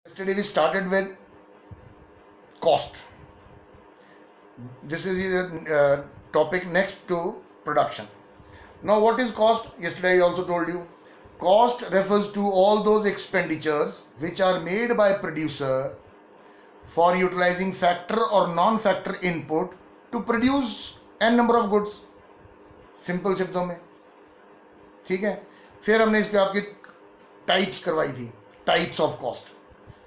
Yesterday we started with cost. This is the topic next to production. Now what is cost? Yesterday I also told you. Cost refers to all those expenditures which are made by producer for utilizing factor or non-factor input to produce n number of goods. Simple शब्दों में, ठीक है. फिर हमने इसके आपकी types करवाई थी, टाइप्स ऑफ कॉस्ट.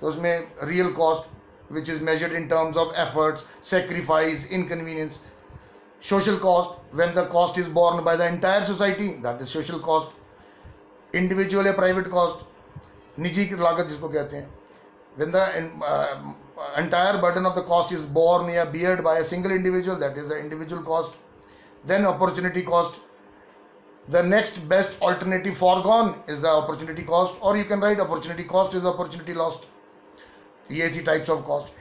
तो उसमें real cost which is measured in terms of efforts, sacrifice, inconvenience. Social cost when the cost is borne by the entire society, that is social cost. Individual या private cost, निजी की लागत जिसको कहते हैं, when the entire burden of the cost is borne or beared by a single individual, that is the individual cost. Then opportunity cost, the next best alternative foregone is the opportunity cost, or you can write opportunity cost is opportunity lost. ये थी types of cost.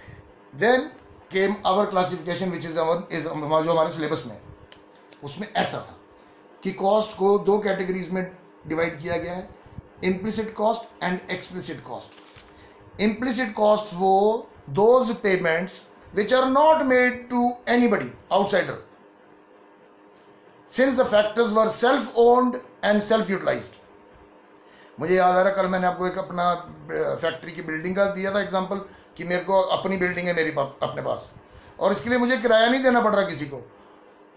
Then came our classification which is जो हमारे syllabus में, उसमें ऐसा था कि cost को दो कैटेगरीज में डिवाइड किया गया है, implicit cost and explicit cost. Implicit costs वो those payments which are not made to anybody outsider, since the factors were self-owned and self-utilized. मुझे याद आ रहा, कल मैंने आपको एक अपना फैक्ट्री की बिल्डिंग का दिया था एग्जांपल कि मेरे को अपनी बिल्डिंग है मेरी अपने पास, और इसके लिए मुझे किराया नहीं देना पड़ रहा किसी को,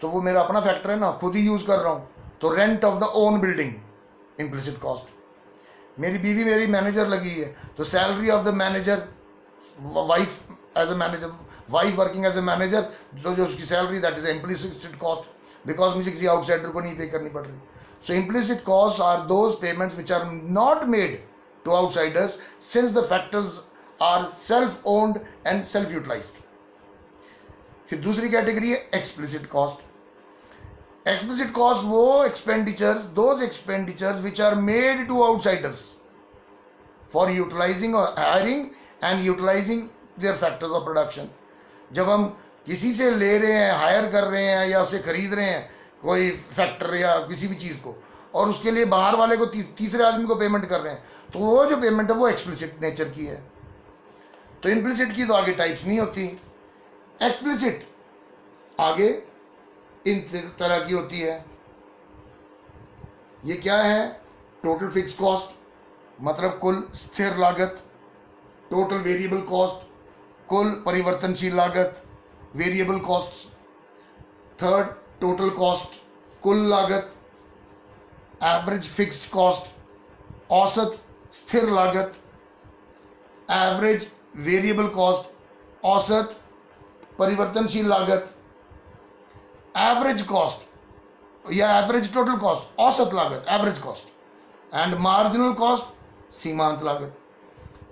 तो वो मेरा अपना फैक्ट्री है ना, खुद ही यूज़ कर रहा हूँ, तो rent of the own building, implicit cost. मेरी बीवी मेरी मैनेजर लगी है, तो salary of the manager, wife as a manager, wife working as a manager, तो जो उसकी salary, that is implicit cost, because मुझे किसी आउटसाइडर को नहीं पे करनी पड़ रही. So implicit cost are those payments which are not made to outsiders since the factors are self owned and self utilised. फिर दूसरी कैटेगरी है एक्सप्लिसिट कॉस्ट. एक्सप्लिसिट कॉस्ट वो expenditures, those expenditures which are made to outsiders for utilising और hiring and utilising their factors of production. जब हम किसी से ले रहे हैं, हायर कर रहे हैं या उससे खरीद रहे हैं कोई फैक्टर या किसी भी चीज़ को, और उसके लिए बाहर वाले को तीसरे आदमी को पेमेंट कर रहे हैं, तो वो जो पेमेंट है वो एक्सप्लिसिट नेचर की है. तो इम्प्लिसिट की तो आगे टाइप्स नहीं होती, एक्सप्लिसिट आगे इन तरह की होती है. ये क्या है? टोटल फिक्स कॉस्ट, मतलब कुल स्थिर लागत. टोटल वेरिएबल कॉस्ट, कुल परिवर्तनशील लागत, variable costs. Third, total cost, कुल लागत. एवरेज फिक्स्ड कॉस्ट, औसत स्थिर लागत. एवरेज वेरिएबल कॉस्ट, औसत परिवर्तनशील लागत. एवरेज कॉस्ट या एवरेज टोटल कॉस्ट, औसत लागत, average cost. And marginal cost, सीमांत लागत.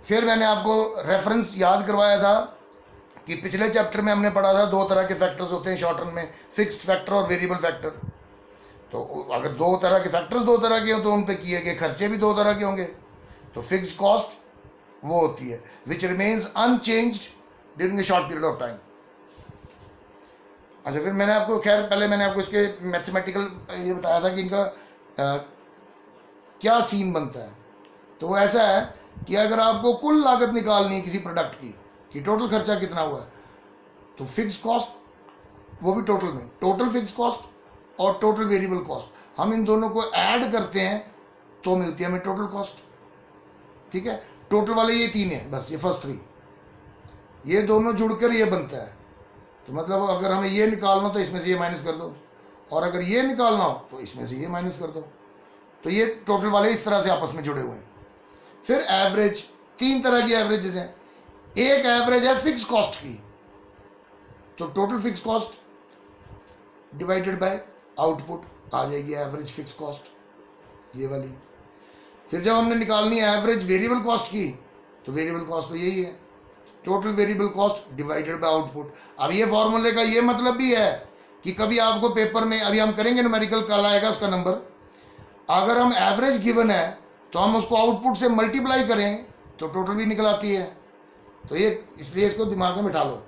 फिर मैंने आपको रेफरेंस याद करवाया था कि पिछले चैप्टर में हमने पढ़ा था दो तरह के फैक्टर्स होते हैं शॉर्ट रन में, फिक्स्ड फैक्टर और वेरिएबल फैक्टर. तो अगर दो तरह के फैक्टर्स दो तरह के हो तो उन पे किए गए खर्चे भी दो तरह के होंगे. तो फिक्स्ड कॉस्ट वो होती है which remains unchanged during a short period of time. अच्छा, फिर मैंने आपको, खैर पहले मैंने आपको इसके मैथमेटिकल ये बताया था कि इनका क्या सीन बनता है. तो वो ऐसा है कि अगर आपको कुल लागत निकालनी है किसी प्रोडक्ट की कि टोटल खर्चा कितना हुआ है, तो फिक्स कॉस्ट वो भी टोटल में, टोटल फिक्स कॉस्ट और टोटल वेरिएबल कॉस्ट, हम इन दोनों को ऐड करते हैं तो मिलती है हमें टोटल कॉस्ट. ठीक है, टोटल वाले ये तीन है बस, ये फर्स्ट थ्री, ये दोनों जुड़कर ये बनता है. तो मतलब अगर हमें ये निकालना हो तो इसमें से ये माइनस कर दो, और अगर ये निकालना हो तो इसमें से ये माइनस कर दो. तो ये टोटल वाले इस तरह से आपस में जुड़े हुए हैं. फिर एवरेज, तीन तरह की एवरेजेस हैं. एक एवरेज है फिक्स कॉस्ट की, तो total fix cost divided by output आ जाएगी एवरेज फिक्स कॉस्ट, ये वाली. फिर जब हमने निकालनी है एवरेज वेरिएबल कॉस्ट की, तो वेरिएबल कॉस्ट तो यही है, total variable cost divided by output. अब ये फॉर्मूले का ये मतलब भी है कि कभी आपको पेपर में, अभी हम करेंगे न्यूमेरिकल, कल आएगा उसका नंबर, अगर हम एवरेज गिवन है तो हम उसको आउटपुट से मल्टीप्लाई करें तो टोटल भी निकल आती है. तो ये इसलिए इसको दिमाग में बिठा लो,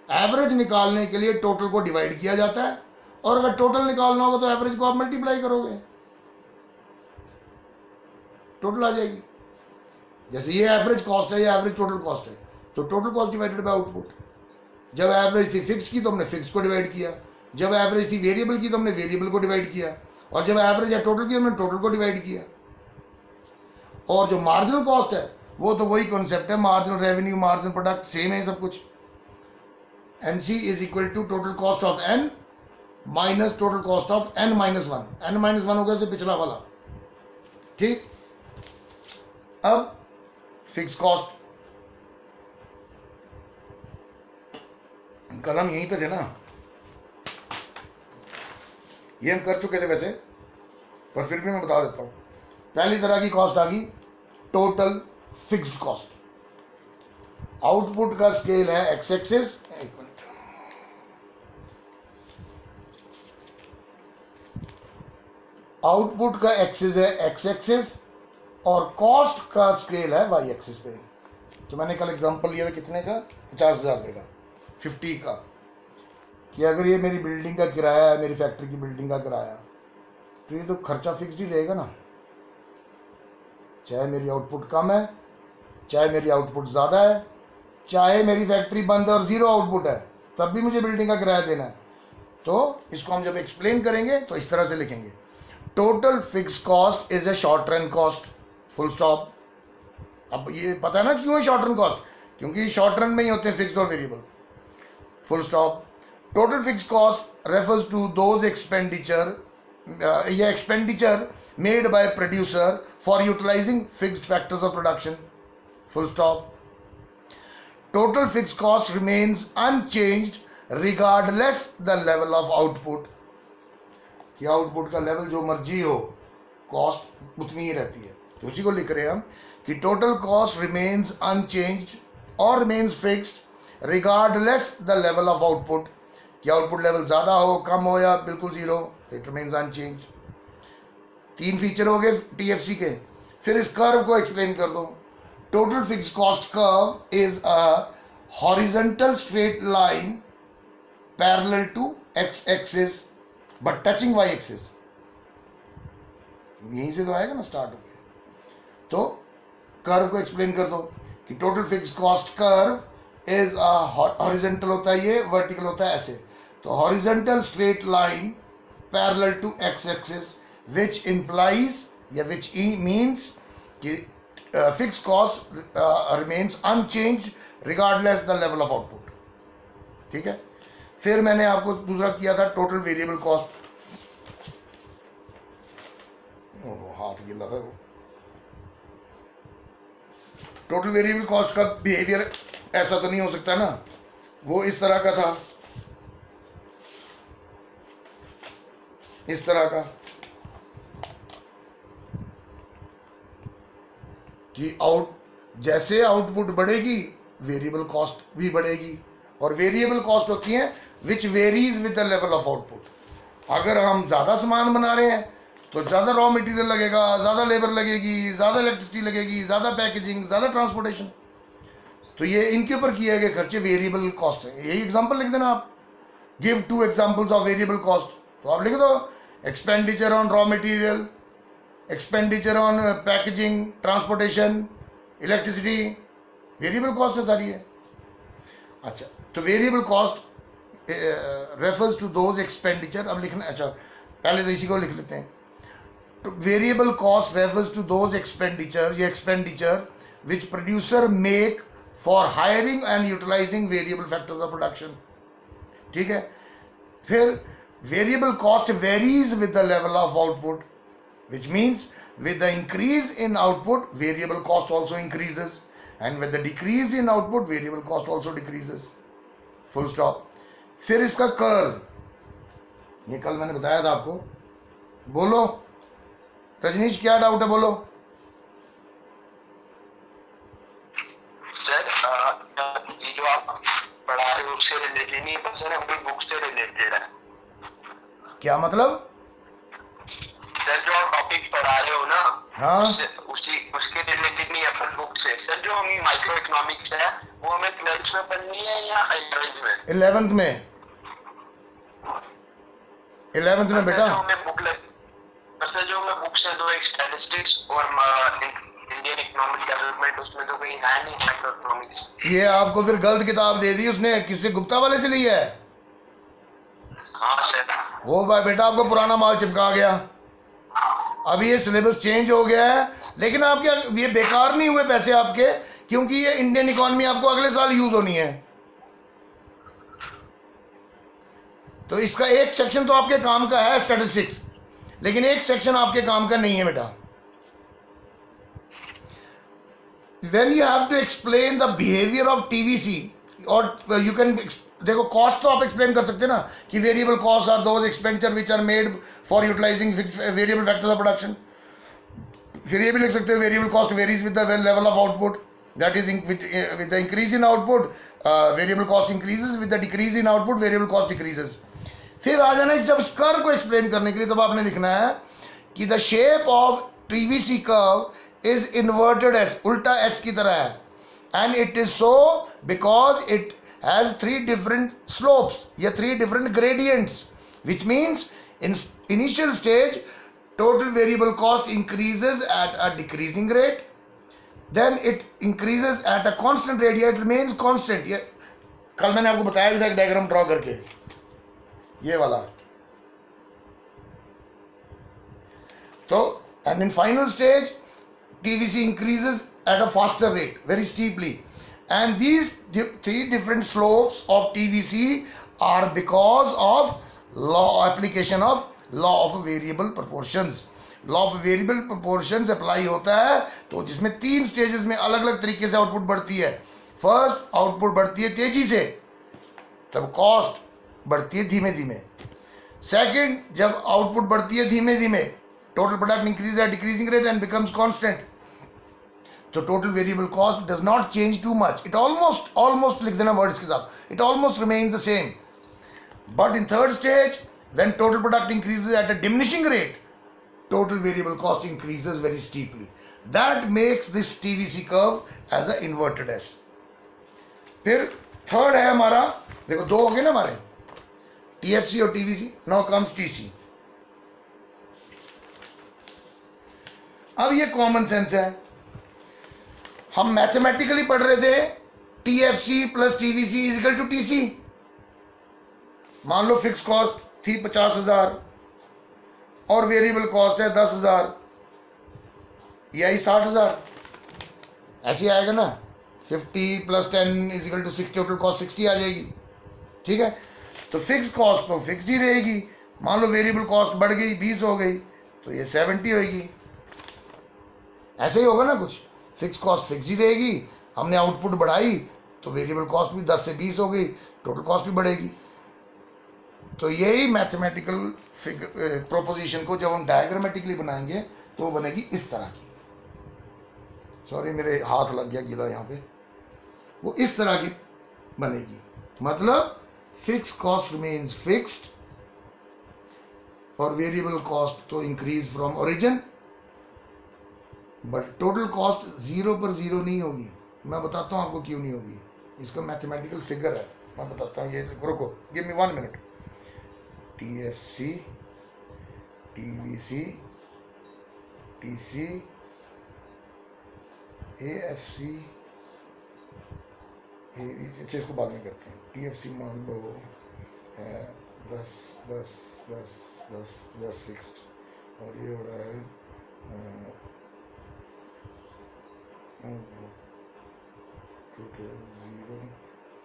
एवरेज निकालने के लिए टोटल को डिवाइड किया जाता है, और अगर टोटल निकालना होगा तो एवरेज को आप मल्टीप्लाई करोगे, टोटल आ जाएगी. जैसे ये एवरेज कॉस्ट है, ये एवरेज टोटल कॉस्ट है, तो total cost divided by output. जब एवरेज थी फिक्स की तो हमने फिक्स को डिवाइड किया, जब एवरेज थी वेरिएबल की तो हमने वेरिएबल को डिवाइड किया, और जब एवरेज है टोटल की हमने टोटल को डिवाइड किया। और जो मार्जिनल कॉस्ट है वो तो वही कॉन्सेप्ट है, marginal revenue, marginal product, same है सब कुछ। NC is equal to total cost of n minus total cost of n minus one. N minus one होगा से पिछला वाला, ठीक। अब फिक्स कॉस्ट, कलम यहीं पे थे ना, ये हम कर चुके थे वैसे, पर फिर भी मैं बता देता हूं। पहली तरह की कॉस्ट आ गई टोटल फिक्स्ड कॉस्ट। आउटपुट का स्केल है एक्स एक्सिस, एक मिनट, आउटपुट का एक्सिस है एक्स एक्सिस और कॉस्ट का स्केल है वाई एक्सिस पे। तो मैंने कल एग्जांपल लिया था कितने का, 50,000 रुपये का, 50 का, कि अगर ये मेरी बिल्डिंग का किराया है, मेरी फैक्ट्री की बिल्डिंग का किराया, तो ये तो खर्चा फिक्स्ड ही रहेगा ना, चाहे मेरी आउटपुट कम है, चाहे मेरी आउटपुट ज़्यादा है, चाहे मेरी फैक्ट्री बंद है और ज़ीरो आउटपुट है, तब भी मुझे बिल्डिंग का किराया देना है। तो इसको हम जब एक्सप्लेन करेंगे तो इस तरह से लिखेंगे, total fix cost is a short run cost, full stop. अब ये पता है ना क्यों है शॉर्ट रन कॉस्ट, क्योंकि शॉर्ट रन में ही होते हैं फिक्स्ड और variable, full stop. Total fix cost refers to those expenditure, ये expenditure made by producer for utilizing fixed factors of production, full stop. Total fixed cost remains unchanged regardless the level of output, कि output का level जो मर्जी हो, cost उतनी ही रहती है। तो उसी को लिख रहे हैं हम कि टोटल कॉस्ट रिमेन्स अनचेंज्ड और remains fixed regardless the level of output, कि आउटपुट लेवल ज़्यादा हो, कम हो या बिल्कुल zero, it remains unchanged. 3 feature हो गए टीएफसी के। फिर इस कर्व को एक्सप्लेन कर दो। Total fix cost curve is a horizontal straight line parallel to x axis but touching y axis. यहीं से तो आएगा ना, स्टार्ट हो गया। तो कर्व को एक्सप्लेन कर दो कि total fix cost curve is a horizontal होता है ये, वर्टिकल होता है ऐसे। तो horizontal straight line parallel to x axis which implies या which means कि fixed cost remains unchanged regardless the level of output, ठीक है। फिर मैंने आपको दूसरा किया था टोटल वेरिएबल कॉस्ट, हाथ गिला था वो। टोटल वेरिएबल कॉस्ट का बिहेवियर ऐसा तो नहीं हो सकता ना, वो इस तरह का था, इस तरह का, कि जैसे आउटपुट बढ़ेगी वेरिएबल कॉस्ट भी बढ़ेगी, और वेरिएबल कॉस्ट होती है which varies with the level of output. अगर हम ज़्यादा सामान बना रहे हैं तो ज़्यादा रॉ मटेरियल लगेगा, ज़्यादा लेबर लगेगी, ज़्यादा इलेक्ट्रिसिटी लगेगी, ज़्यादा पैकेजिंग, ज़्यादा ट्रांसपोर्टेशन, तो ये इनके ऊपर किए गए खर्चे वेरिएबल कॉस्ट है। यही एग्जाम्पल लिख देना आप, give 2 examples of variable cost, तो आप लिख दो expenditure on raw material, expenditure on packaging, transportation, electricity, variable cost है सारी है। अच्छा, तो variable cost refers to those expenditure, अब लिखना, अच्छा पहले तो इसी को लिख लेते हैं। तो variable cost refers to those expenditure, ये expenditure which producer make for hiring and utilising variable factors of production, ठीक है। फिर variable cost varies with the level of output, which means with the increase in output variable cost also increases, and with the decrease in output variable cost also decreases, full stop. फिर इसका curve, ये कल मैंने बताया था आपको, बोलो रजनीश क्या डाउट है, बोलो। सर ये जो आप पढ़ा रहे हो उससे रिलेटेड नहीं है सर, अपनी बुक से रिलेटेड है। क्या मतलब? सर जो आप टॉपिक पढ़ा रहे हो ना, हाँ, उसके रिलेटेड नहीं है अपन बुक से। सर जो हमें माइक्रो इकोनॉमिक्स है वो हमें 12th में पढ़नी है या 11th में? 11th में, 11th में बेटा। सर जो हमें बुक से दो, एक स्टैटिस्टिक्स और इंडियन इकोनॉमिक डेवलपमेंट उसमें तो कहीं है नहीं माइक्रो इकोनॉमिक्स। ये आपको फिर गलत किताब दे दी उसने, किससे, गुप्ता वाले से ली है। हाँ सर। वो भाई बेटा आपको पुराना माल चिपका गया, अभी ये सिलेबस चेंज हो गया है, लेकिन आपके ये बेकार नहीं हुए पैसे आपके, क्योंकि ये इंडियन इकोनॉमी आपको अगले साल यूज होनी है। तो इसका एक सेक्शन तो आपके काम का है स्टैटिस्टिक्स, लेकिन एक सेक्शन आपके काम का नहीं है बेटा। When you have to explain the behaviour of TVC, और यू कैन, देखो कॉस्ट तो आप एक्सप्लेन कर सकते हैं ना, कि variable cost are those expenditure which are made for utilising variable factors of production. फिर ये भी लिख सकते हो variable cost varies with the level of output, that is with the increase in output variable cost increases, with the decrease in output variable cost decreases. फिर आ जाना जब इस कर्व को एक्सप्लेन करने के लिए, तब आपने लिखना है कि the shape of TVC curve is inverted S, उल्टा एस की तरह है, and it is so because it has 3 different slopes या 3 different gradients, which means in initial stage total variable cost increases at a decreasing rate, then it increases at a constant rate, it remains constant। ये कल मैंने आपको बताया भी था एक diagram draw करके, ये वाला। तो and in final stage TVC increases at a faster rate, very steeply, and these 3 different slopes of TVC are because of application of law of variable proportions। law of variable proportions apply होता है, तो जिसमें 3 stages में अलग अलग तरीके से output बढ़ती है। फर्स्ट आउटपुट बढ़ती है तेजी से, तब कॉस्ट बढ़ती है धीमे धीमे। सेकंड, जब आउटपुट बढ़ती है धीमे धीमे, total product increase at decreasing rate and becomes constant, तो total variable cost does not change too much, it almost लिख देना वर्ड्स के साथ, it almost remains the same. But in third stage when total product increases at a diminishing rate, total variable cost increases very steeply, that makes this TVC curve as a inverted S. फिर third है हमारा, देखो 2 हो गए ना हमारे, TFC और TVC, now comes TC. अब ये कॉमन सेंस है, हम मैथमेटिकली पढ़ रहे थे TFC plus TVC is equal to TC. मान लो फिक्स कॉस्ट थी 50,000 और वेरिएबल कॉस्ट है 10,000, ये आई 60,000, ऐसे आएगा ना। 50 + 10 is equal to 60, total cost 60 आ जाएगी, ठीक है। तो फिक्स कॉस्ट तो फिक्स ही रहेगी, मान लो वेरिएबल कॉस्ट बढ़ गई 20 हो गई, तो ये 70 होगी, ऐसे ही होगा ना कुछ। फिक्स कॉस्ट फिक्स ही रहेगी, हमने आउटपुट बढ़ाई तो वेरिएबल कॉस्ट भी 10 से 20 हो गई, टोटल कॉस्ट भी बढ़ेगी। तो यही मैथमेटिकल प्रोपोजिशन को जब हम डायग्रामेटिकली बनाएंगे तो वो बनेगी इस तरह की, सॉरी मेरे हाथ लग गया गीला यहाँ पे, वो इस तरह की बनेगी। मतलब फिक्स कॉस्ट रिमेन्स फिक्स्ड और वेरिएबल कॉस्ट तो increase from origin, but total cost 0 पर 0 नहीं होगी। मैं बताता हूँ आपको क्यों नहीं होगी, इसका मैथमेटिकल फिगर है, मैं बताता हूँ। ये रुको, give me 1 minute. TFC, TVC, TC, AFC, अच्छा इसको बाद में करते हैं। टीएफसी मान लो है 10 10 10 10 10 फिक्स्ड, और ये हो रहा है 0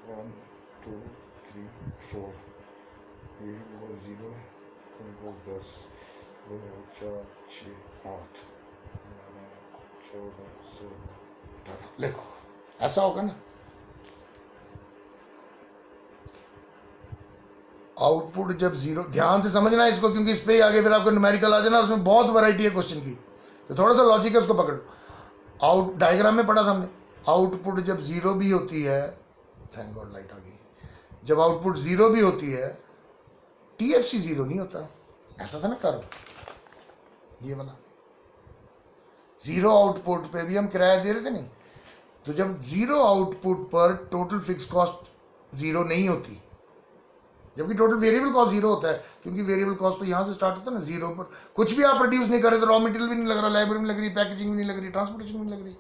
1 2 3 4, वेरिएबल 0 10 2 4 6 8 14 16 18, लिखो, ऐसा होगा ना। आउटपुट जब 0, ध्यान से समझना इसको, क्योंकि इस पे ही आगे फिर आपको न्यूमेरिकल आ जाना, उसमें बहुत वैरायटी है क्वेश्चन की, तो थोड़ा सा लॉजिक है उसको पकड़ लो। आउट डायग्राम में पढ़ा था हमने, आउटपुट जब 0 भी होती है, थैंक गॉड लाइट आ गई, जब आउटपुट 0 भी होती है टीएफसी 0 नहीं होता, ऐसा था ना कर्व, ये वाला 0 आउटपुट पे भी हम किराया दे रहे थे नहीं। तो जब 0 आउटपुट पर टोटल फिक्स कॉस्ट 0 नहीं होती, जबकि टोटल वेरिएबल कॉस्ट जीरो होता है, क्योंकि वेरिएबल कॉस्ट तो यहाँ से स्टार्ट होता है ना, जीरो पर। कुछ भी आप प्रोड्यूस नहीं कर रहे तो रॉ मटेरियल भी नहीं लग रहा, लेबर भी नहीं लग रही, पैकेजिंग भी नहीं लग रही, ट्रांसपोर्टेशन भी नहीं लग रही,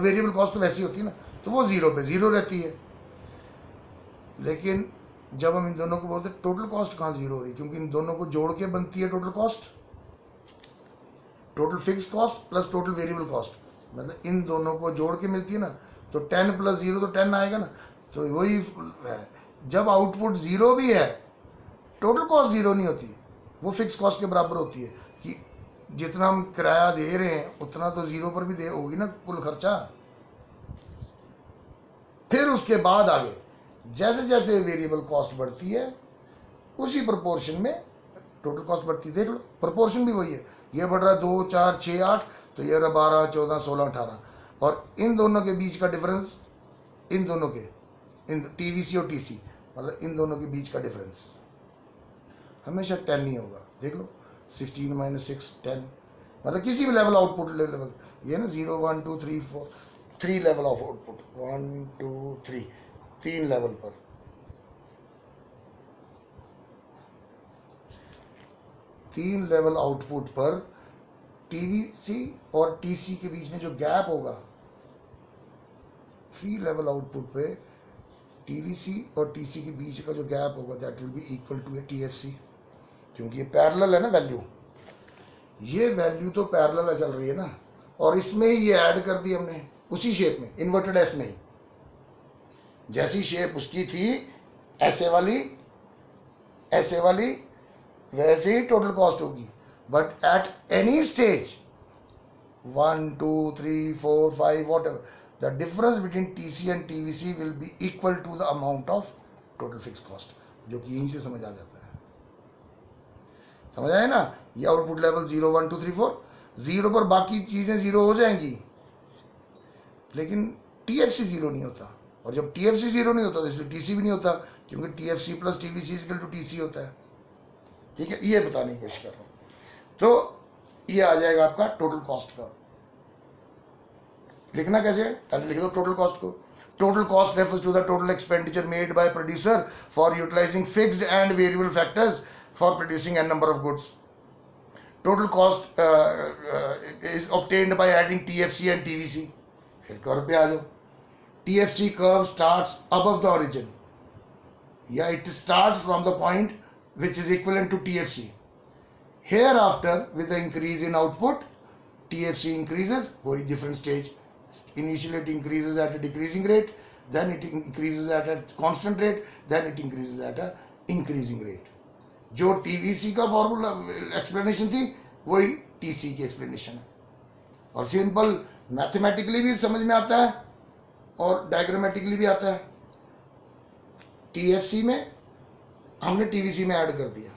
वेरिएबल कॉस्ट तो वैसी होती है ना, तो वो जीरो पे जीरो रहती है। लेकिन जब हम इन दोनों को बोलते हैं टोटल कॉस्ट कहाँ जीरो हो रही, क्योंकि इन दोनों को जोड़ के बनती है total cost, total fix cost plus total variable cost, मतलब इन दोनों को जोड़ के मिलती है ना, तो 10 + 0 तो 10 आएगा ना, तो वही है। जब आउटपुट जीरो भी है टोटल कॉस्ट जीरो नहीं होती, वो फिक्स कॉस्ट के बराबर होती है कि जितना हम किराया दे रहे हैं उतना तो जीरो पर भी दे होगी ना कुल खर्चा। फिर उसके बाद आगे जैसे जैसे वेरिएबल कॉस्ट बढ़ती है उसी प्रोपोर्शन में टोटल कॉस्ट बढ़ती है। देख लो प्रोपोर्शन भी वही है, ये बढ़ रहा है 2, 4, 6, 8, तो ये रहा 12, 14, 16, 18, और इन दोनों के बीच का डिफरेंस, इन दोनों के, इन टीवीसी और टीसी, मतलब इन दोनों के बीच का डिफरेंस हमेशा 10 ही होगा। देख लो 16 - 6 10, मतलब किसी भी लेवल आउटपुट लेवल, ये ना 0 1 2 3 4 3 लेवल ऑफ आउटपुट, 1 2 3 3 लेवल पर, तीन लेवल आउटपुट पर टीवीसी और टीसी के बीच में जो गैप होगा, 3 लेवल आउटपुट पे टीवीसी और टीसी के बीच का जो गैप होगा that will be equal to a TFC, क्योंकि ये पैरेलल है ना वैल्यू, ये वैल्यू तो पैरेलल चल रही है ना, और इसमें ये ऐड कर दी हमने उसी शेप में, इन्वर्टेड एस में, जैसी शेप उसकी थी ऐसे वाली वैसे ही टोटल कॉस्ट होगी, but at any stage 1 2 3 4 5 whatever, the difference between TC and TVC will be equal to the amount of total fixed cost, जो कि यहीं से समझ आ जाता है। समझ आए ना, ये आउटपुट लेवल 0 1 2 3 4, 0 पर बाकी चीज़ें 0 हो जाएंगी, लेकिन TFC 0 नहीं होता, और जब TFC 0 नहीं होता तो इसलिए TC भी नहीं होता, क्योंकि TFC + TVC = TC होता है। ठीक है, ये बताने की कोशिश कर रहा हूँ। तो ये आ जाएगा आपका टोटल कॉस्ट का। लिखना कैसे, पहले लिख दो टोटल कॉस्ट को। Total cost refers to the total expenditure made by producer for utilising fixed and variable factors for producing an number of goods. Total cost is obtained by adding TFC and TVC। फिर curve पे आ जाओ, TFC curve starts above the origin, या it starts from the point which is equivalent to TFC. Hereafter, with the increase in output, TFC increases, वही different stage. Initially it increases at a decreasing rate, then it increases at a constant rate, then it increases at a increasing rate. जो TVC का formula explanation थी वही TC की explanation है, और simple mathematically भी समझ में आता है और डायग्रामेटिकली भी आता है। TFC में हमने TVC में ऐड कर दिया,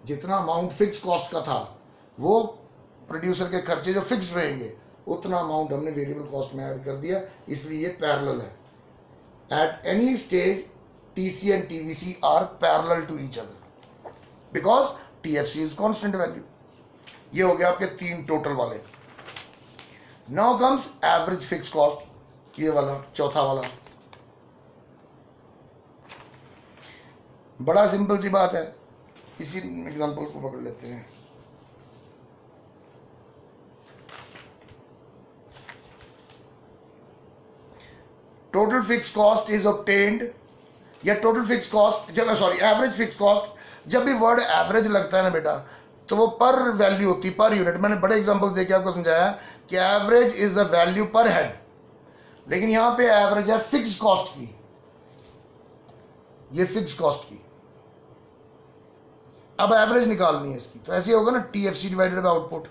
जितना अमाउंट फिक्स कॉस्ट का था वो प्रोड्यूसर के खर्चे जो फिक्स रहेंगे उतना अमाउंट हमने वेरिएबल कॉस्ट में ऐड कर दिया, इसलिए ये पैरेलल है। At any stage TC and TVC are parallel to each other because TFC is constant value. ये हो गया आपके 3 टोटल वाले। Now comes average fix cost, ये वाला चौथा वाला। बड़ा सिंपल सी बात है, इसी एग्जांपल को पकड़ लेते हैं। Total fix cost is obtained, या टोटल फिक्स कॉस्ट जब, सॉरी एवरेज फिक्स कॉस्ट, जब भी वर्ड एवरेज लगता है ना बेटा तो वो पर वैल्यू होती, पर यूनिट। मैंने बड़े एग्जांपल्स देके आपको समझाया कि एवरेज इज द वैल्यू पर हेड, लेकिन यहां पे एवरेज है फिक्स कॉस्ट की, ये फिक्स कॉस्ट की। अब एवरेज निकालनी है इसकी, तो ऐसे होगा ना TFC divided by output,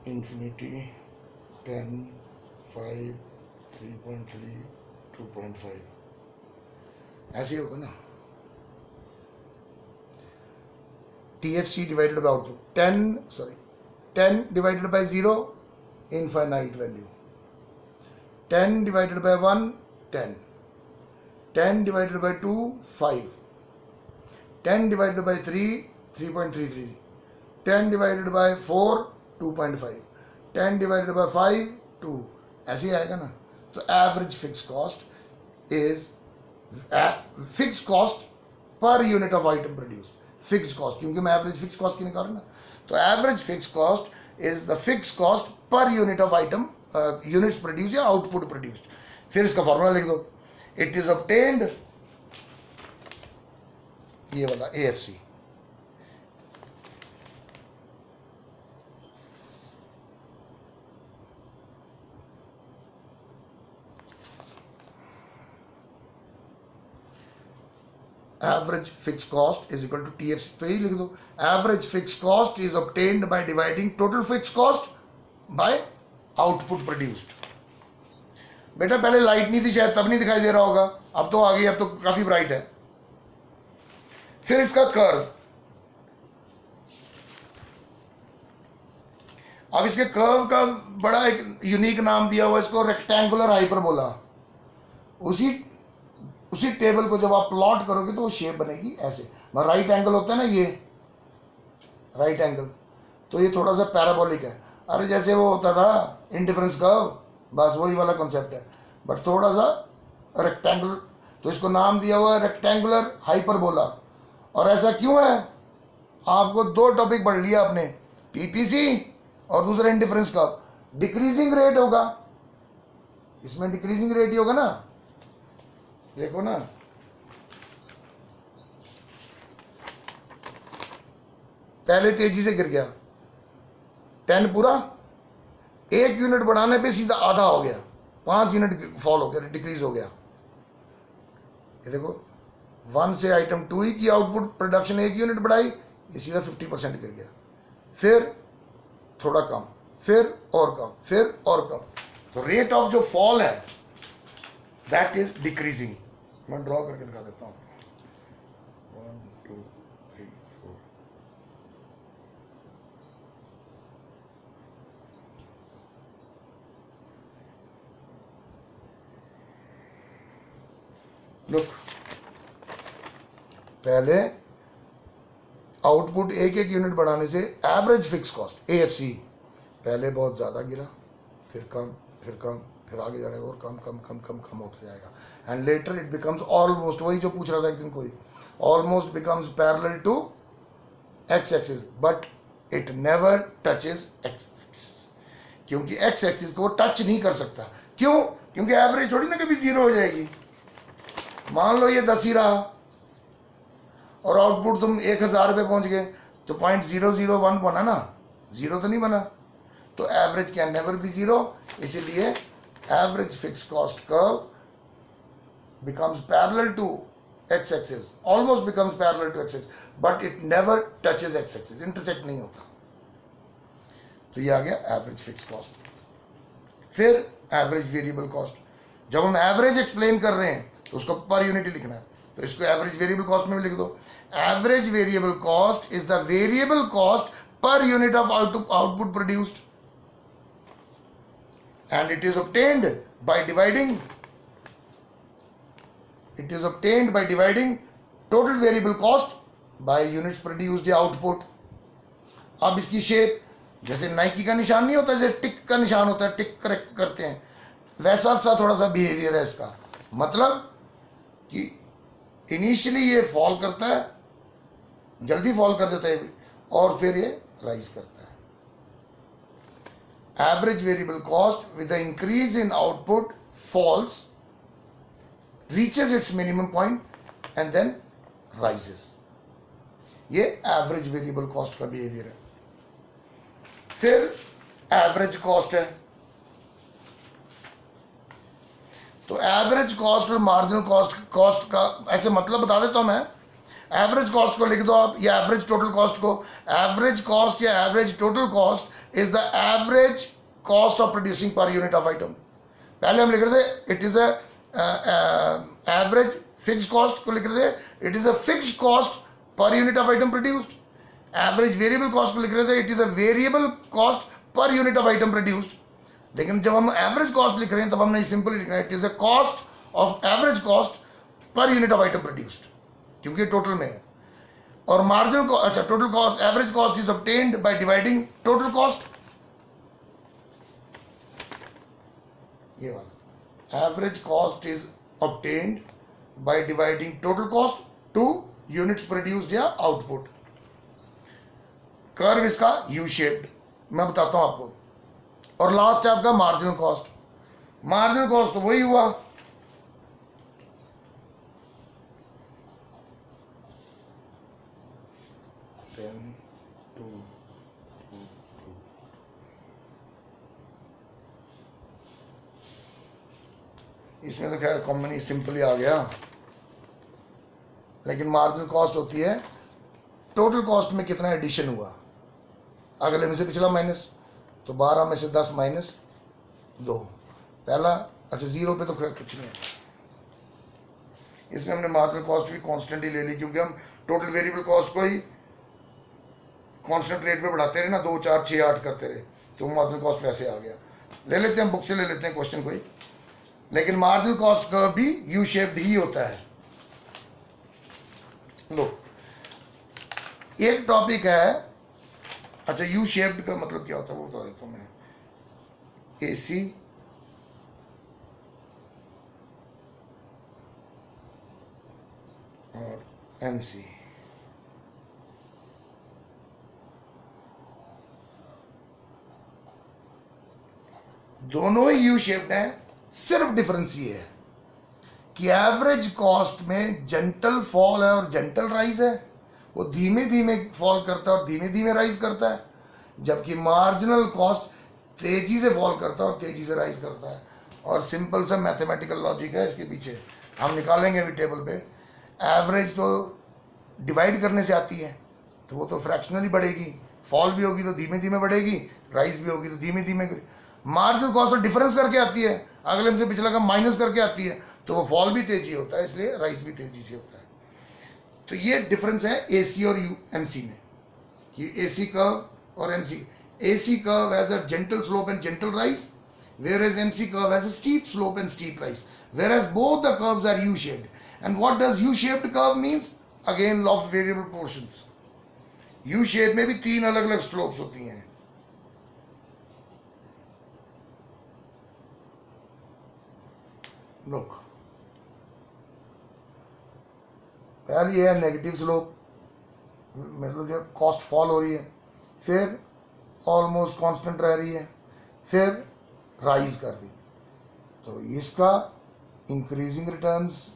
infinity 10 5 3.3 2.5, ऐसे होगा ना। TFC divided by output 10 divided by 0 infinite value, 10 divided by 1 10, 10 divided by 2 5, 10 divided by 3 3.33, 10 divided by 4 2.5, 10 divided by 5 2, ऐसे ही आएगा ना। तो average fix cost is fix cost per unit of item produce. Fix cost, क्योंकि मैं average fix cost की निकाल रहा ना, तो average fix cost is the fix cost per unit of item, units produce या आउटपुट प्रोड्यूस्ड। फिर इसका फॉर्मूला लिख दो, इट इज ऑब्टेन्ड, ये वाला AFC, average fix cost is equal to TFC। तो यही लिख दो, average fix cost is obtained by dividing total fix cost by output produced. बेटा पहले लाइट नहीं थी शायद, तब नहीं दिखाई दे रहा होगा, अब तो आ गई, अब तो काफी ब्राइट है। फिर इसका कर्व, अब इसके कर्व का बड़ा एक यूनिक नाम दिया हुआ, इसको रेक्टेंगुलर हाइपरबोला। उसी टेबल को जब आप प्लॉट करोगे तो वो शेप बनेगी ऐसे। राइट एंगल होता है ना, ये राइट एंगल, तो ये थोड़ा सा पैराबोलिक है। अरे जैसे वो होता था इंडिफरेंस कर्व, बस वही वाला कॉन्सेप्ट है, बट थोड़ा सा रेक्टेंगुलर, तो इसको नाम दिया हुआ है रेक्टेंगुलर हाइपरबोला। और ऐसा क्यों है? आपको दो टॉपिक पढ़ लिया आपने, PPC और दूसरा इंडिफरेंस कर्व। डिक्रीजिंग रेट होगा, इसमें डिक्रीजिंग रेट ही होगा ना, देखो ना, पहले तेजी से गिर गया 10 पूरा, 1 यूनिट बढ़ाने पे सीधा आधा हो गया, 5 यूनिट फॉल हो गया, डिक्रीज हो गया। ये देखो 1 से आइटम 2 ही की आउटपुट प्रोडक्शन 1 यूनिट बढ़ाई, ये सीधा 50% गिर गया। फिर थोड़ा कम, फिर और कम, फिर और कम। तो रेट ऑफ जो फॉल है दैट इज डिक्रीजिंग। मैं ड्रॉ करके दिखा देता हूँ, 1 2 3 4। लुक, पहले आउटपुट 1 यूनिट बढ़ाने से एवरेज फिक्स कॉस्ट AFC पहले बहुत ज़्यादा गिरा, फिर कम, फिर कम, फिर आगे जाने और कम कम कम कम कम होता जाएगा। And later it becomes almost, वही जो पूछ रहा था एक दिन कोई, almost becomes parallel to X axis, but it never touches X axis, क्योंकि X एक्सिस को टच नहीं कर सकता। क्यों? क्योंकि एवरेज थोड़ी ना कभी 0 हो जाएगी। मान लो ये 10 ही रहा और आउटपुट तुम 1000 पे पहुंच गए, तो 0.001 बना ना, 0 तो नहीं बना। तो एवरेज कैन नेवर बी 0, इसीलिए average fix cost curve becomes parallel to X axis, almost becomes parallel to X axis, but it never touches X axis, intersect नहीं होता। तो ये आ गया एवरेज फिक्स कॉस्ट। फिर एवरेज वेरिएबल कॉस्ट, जब हम average explain कर रहे हैं तो उसको पर यूनिट ही लिखना है, तो इसको एवरेज वेरिएबल कॉस्ट में भी लिख दो। Average variable cost is the variable cost per unit of output produced, and it is obtained by dividing total variable cost by units produced या output। अब इसकी शेप, जैसे नाइकी का निशान नहीं होता, जैसे टिक का निशान होता है, टिक करेक्ट करते हैं, वैसा सा थोड़ा सा बिहेवियर है इसका। मतलब कि इनिशियली ये फॉल करता है, जल्दी फॉल कर जाता है, और फिर ये राइज करता है। Average variable cost with the increase in output falls, reaches its minimum point and then rises। ये average variable cost का behavior है। फिर average cost है, तो average cost और marginal cost का ऐसे मतलब बता देता हूं मैं। एवरेज कॉस्ट को लिख दो आप, या एवरेज टोटल कॉस्ट को। एवरेज कॉस्ट या average total cost is the average cost of producing per unit of item. पहले हम लिख रहे थे it is a average fix cost को लिख रहे थे it is a fix cost per unit of item produced. Average variable cost को लिख रहे थे it is a variable cost per unit of item produced. लेकिन जब हम एवरेज कॉस्ट लिख रहे हैं तब हमने सिंपली लिखना है it is a cost of average cost per unit of item produced, क्योंकि टोटल में है। और मार्जिनल को, अच्छा, total cost, average cost is obtained by dividing total cost, ये वाला average cost is obtained by dividing total cost to units produced या output. Curve इसका यू शेप्ड, मैं बताता हूं आपको. और लास्ट है आपका मार्जिनल कॉस्ट. मार्जिनल कॉस्ट तो वही हुआ, इसमें तो खैर कॉमन ही सिंपल ही आ गया, लेकिन मार्जिनल कॉस्ट होती है टोटल कॉस्ट में कितना एडिशन हुआ, अगले में से पिछला माइनस, तो 12 में से 10 माइनस 2 पहला. अच्छा 0 पे तो खैर कुछ नहीं है. इसमें हमने मार्जिनल कॉस्ट भी कांस्टेंट ही ले ली, क्योंकि हम टोटल वेरिएबल कॉस्ट को ही कांस्टेंट रेट पे बढ़ाते रहे ना, 2 4 6 8 करते रहे, तो मार्जिनल कॉस्ट वैसे आ गया. ले लेते हैं हम, बुक से ले लेते हैं क्वेश्चन कोई. लेकिन मार्जिनल कॉस्ट कर्व भी यू शेप्ड ही होता है. लो एक टॉपिक है. अच्छा यू शेप्ड का मतलब क्या होता है वो बता देता हूं मैं. एसी और एमसी, दोनों ही यू शेप्ड हैं. सिर्फ डिफरेंस ये है कि एवरेज कॉस्ट में जेंटल फॉल है और जेंटल राइज है, वो धीमे धीमे फॉल करता है और धीमे धीमे राइज करता है, जबकि मार्जिनल कॉस्ट तेजी से फॉल करता है और तेजी से राइज करता है. और सिंपल सा मैथमेटिकल लॉजिक है इसके पीछे, हम निकालेंगे अभी टेबल पे. एवरेज तो डिवाइड करने से आती है, तो वो तो फ्रैक्शनली बढ़ेगी, फॉल भी होगी तो धीमे धीमे बढ़ेगी, राइज भी होगी तो धीमे धीमे. मार्जिनल कॉस्ट तो डिफरेंस करके आती है, अगले में से पिछला का माइनस करके आती है, तो वो फॉल भी तेजी होता है, इसलिए राइज भी तेजी से होता है. तो ये डिफरेंस है एसी और एमसी में, कि एसी कर्व और MC. AC curve has a gentle slope and gentle rise, whereas MC curve has a steep slope and steep rise, whereas both the curves are U-shaped. And what does U-shaped curve means? Again law of variable portions. U-shape में भी 3 अलग अलग slopes होती हैं. Look, पहली है negative slope, मतलब जो कॉस्ट फॉल हो रही है, फिर ऑलमोस्ट कांस्टेंट रह रही है, फिर राइज कर रही है. तो इसका इंक्रीजिंग रिटर्न्स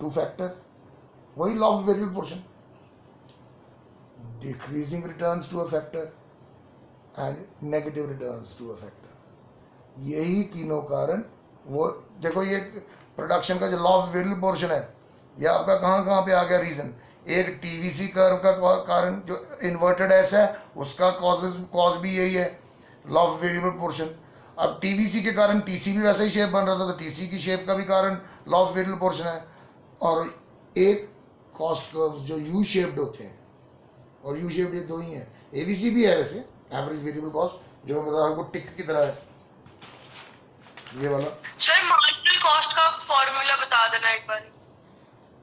टू फैक्टर, वही law of variable portion. Decreasing returns to a factor and negative returns to a factor. यही तीनों कारण. वो देखो ये प्रोडक्शन का जो लॉ ऑफ वेरिएबल पोर्शन है, ये आपका कहाँ कहाँ पे आ गया रीजन. एक टीवीसी कर्व का कारण जो इन्वर्टेड एस है, उसका कॉज भी यही है, लॉ ऑफ वेरिएबल पोर्शन. अब टीवीसी के कारण टीसी भी वैसा ही शेप बन रहा था, तो टीसी की शेप का भी कारण लॉ ऑफ वेरिएबल पोर्शन है. और एक कॉस्ट कर्व्स जो यू शेप्ड होते हैं, और यू शेप्ड ये दो ही हैं. एबीसी भी है वैसे, एवरेज वेरिएबल कॉस्ट, जो मैं बता रहा हूँ टिक की तरह है, ये वाला. सर मार्जिनल कॉस्ट का फॉर्मूला बता देना एक बार.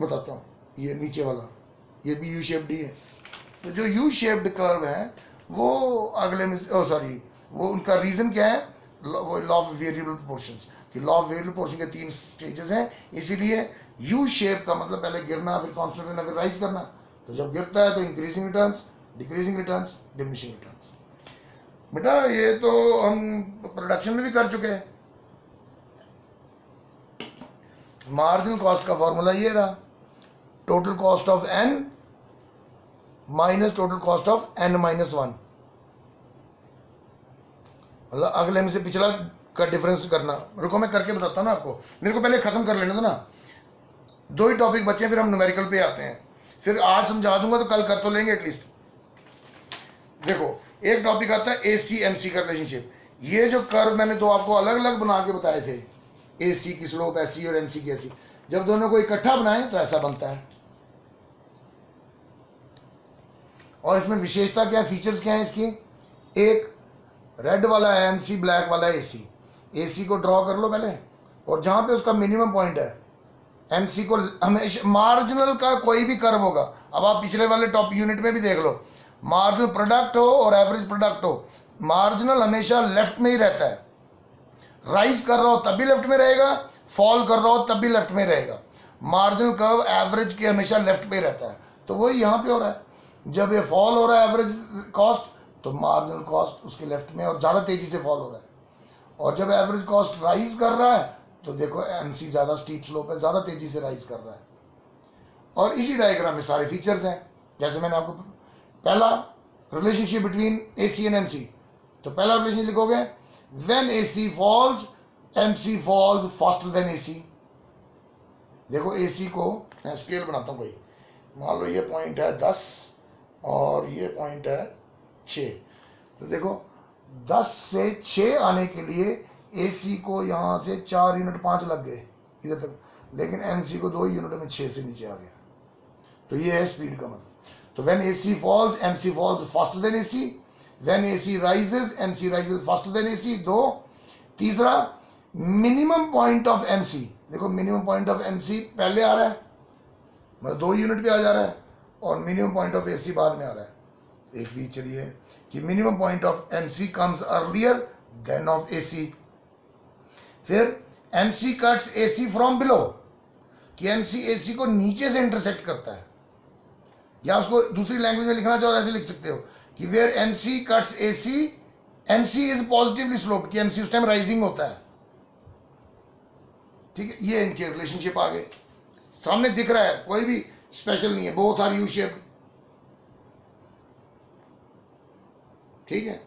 बताता हूँ. ये नीचे वाला, ये भी यू शेप्ड ही है. तो जो यू शेप्ड कर्व है वो अगले में, सॉरी, वो उनका रीज़न क्या है, वो लॉ ऑफ वेरिएबल प्रोपोर्शंस. कि लॉ ऑफ वेरिएबल प्रोपोर्शन के 3 स्टेजेस हैं, इसीलिए यू शेप का मतलब पहले गिरना, फिर कांस्टेंट रहना, फिर राइज करना. तो जब गिरता है तो increasing returns, decreasing returns, diminishing returns. बेटा ये तो हम प्रोडक्शन में भी कर चुके हैं. मार्जिनल कॉस्ट का फॉर्मूला ये रहा, total cost of n minus total cost of n-1. मतलब अगले में से पिछला का डिफरेंस करना. रुको मैं करके बताता हूँ ना आपको, मेरे को पहले ख़त्म कर लेना था ना. 2 ही टॉपिक बचे हैं, फिर हम न्यूमेरिकल पे आते हैं. फिर आज समझा दूंगा तो कल कर तो लेंगे एटलीस्ट. देखो एक टॉपिक आता है AC MC का रिलेशनशिप. ये जो कर्व मैंने 2 आपको अलग अलग बना के बताए थे, AC की स्लोप ऐसी और MC की ऐसी, जब दोनों को इकट्ठा बनाएं तो ऐसा बनता है. और इसमें विशेषता क्या है, फीचर्स क्या है इसकी. एक रेड वाला है MC, ब्लैक वाला है AC. AC को ड्रॉ कर लो पहले, और जहाँ पे उसका मिनिमम पॉइंट है, MC को हमेशा मार्जिनल का कोई भी कर्व होगा. अब आप पिछले वाले टॉप यूनिट में भी देख लो, मार्जिनल प्रोडक्ट हो और एवरेज प्रोडक्ट हो, मार्जिनल हमेशा लेफ्ट में ही रहता है. राइज कर रहा हो तब भी लेफ्ट में रहेगा, फॉल कर रहा हो तब भी लेफ्ट में रहेगा। मार्जिनल कर्व एवरेज के हमेशा लेफ्ट पे रहता है, तो वही यहाँ पे हो रहा है। जब ये फॉल हो रहा है एवरेज कॉस्ट, तो मार्जिनल कॉस्ट उसके लेफ्ट में और ज़्यादा तेज़ी से फॉल हो रहा है। और जब एवरेज कॉस्ट राइज कर रहा है तो देखो एमसी ज़्यादा स्टीप स्लोप है, ज़्यादा तेज़ी से राइज कर रहा है। और इसी डायग्राम में सारे फीचर्स हैं। जैसे मैंने आपको पहला relationship between AC and MC, तो पहला रिलेशनशिप लिखोगे when AC falls MC falls faster than AC. देखो एसी को मैं स्केल बनाता हूँ कोई, मान लो ये पॉइंट है 10 और ये पॉइंट है 6, तो देखो 10 से 6 आने के लिए एसी को यहाँ से 4 यूनिट 5 लग गए इधर तक, लेकिन एमसी को 2 यूनिट में 6 से नीचे आ गया। तो ये है स्पीड का मतलब। तो when AC falls MC falls faster than AC, when AC rises MC rises faster than AC. 2, तीसरा मिनिमम पॉइंट ऑफ एमसी, देखो मिनिमम पॉइंट ऑफ एमसी पहले आ रहा है, मतलब 2 यूनिट पे आ जा रहा है, और मिनिमम पॉइंट ऑफ एसी बाद में आ रहा है। एक फीचर ये है कि minimum point of MC comes earlier than of AC. फिर MC cuts AC from below, कि एमसी एसी को नीचे से इंटरसेक्ट करता है, या उसको दूसरी लैंग्वेज में लिखना चाहो ऐसे लिख सकते हो कि where MC cuts AC, MC is positively sloped, कि एमसी उस टाइम राइजिंग होता है। ठीक है, ये इनके रिलेशनशिप आ गए, सामने दिख रहा है, कोई भी स्पेशल नहीं है, बोथ आर यू शेप्ड। ठीक है,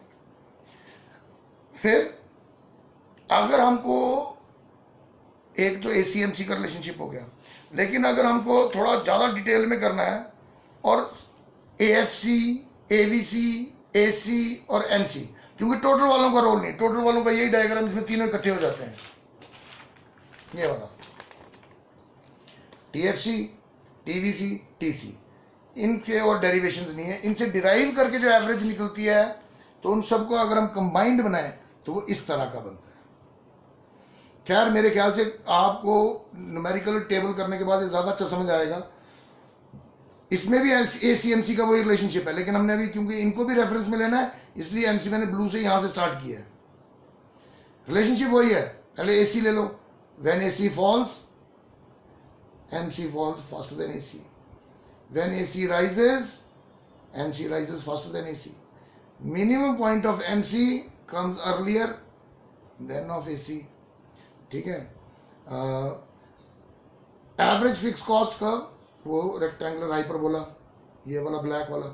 फिर अगर हमको एक तो एसीएमसी का रिलेशनशिप हो गया, लेकिन अगर हमको थोड़ा ज़्यादा डिटेल में करना है और एएफसी, एवीसी, एसी और एमसी, क्योंकि टोटल वालों का रोल नहीं, टोटल वालों का यही डायग्राम जिसमें तीनों इकट्ठे हो जाते हैं, ये वाला टीएफसी, टीवीसी, टीसी, इनके और डेरिवेशंस नहीं है। इनसे डिराइव करके जो एवरेज निकलती है, तो उन सबको अगर हम कंबाइंड बनाएं तो वो इस तरह का बनता है। खैर मेरे ख्याल से आपको न्यूमेरिकल टेबल करने के बाद ये ज़्यादा अच्छा समझ आएगा। इसमें भी एसीएमसी का वही रिलेशनशिप है, लेकिन हमने अभी क्योंकि इनको भी रेफरेंस में लेना है, इसलिए एमसी मैंने ब्लू से यहाँ से स्टार्ट किया है। रिलेशनशिप वही है, पहले एसी ले लो, when AC falls MC falls faster than AC, when AC rises MC rises faster than AC, minimum point of MC comes earlier than of AC. ठीक है, एवरेज फिक्स कॉस्ट कर्व वो rectangular hyperbola, ये वाला black वाला,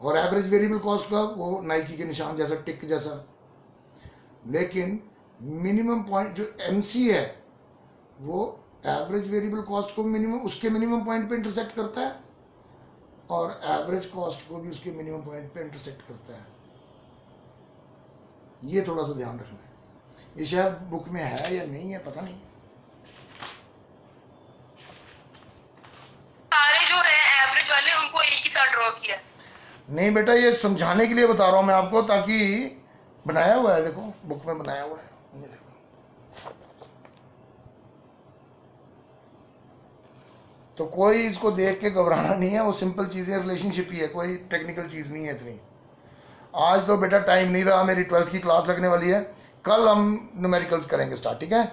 और average variable cost curve वो Nike के निशान जैसा, टिक जैसा। लेकिन मिनिमम पॉइंट जो एमसी है वो एवरेज वेरिएबल कॉस्ट को मिनिमम उसके मिनिमम पॉइंट पे इंटरसेक्ट करता है, और एवरेज कॉस्ट को भी उसके मिनिमम पॉइंट पे इंटरसेक्ट करता है। ये थोड़ा सा ध्यान रखना है, ये शायद बुक में है या नहीं है पता नहीं। सारे जो है एवरेज वाले उनको एक ही साथ ड्रॉ किया। नहीं बेटा, ये समझाने के लिए बता रहा हूँ मैं आपको, ताकि बनाया हुआ है, देखो बुक में बनाया हुआ है, ये देखो। तो कोई इसको देख के घबराना नहीं है, वो सिंपल चीज़ें, रिलेशनशिप ही है, कोई टेक्निकल चीज़ नहीं है इतनी। आज तो बेटा टाइम नहीं रहा, मेरी 12th की क्लास लगने वाली है, कल हम न्यूमेरिकल्स करेंगे स्टार्ट, ठीक है।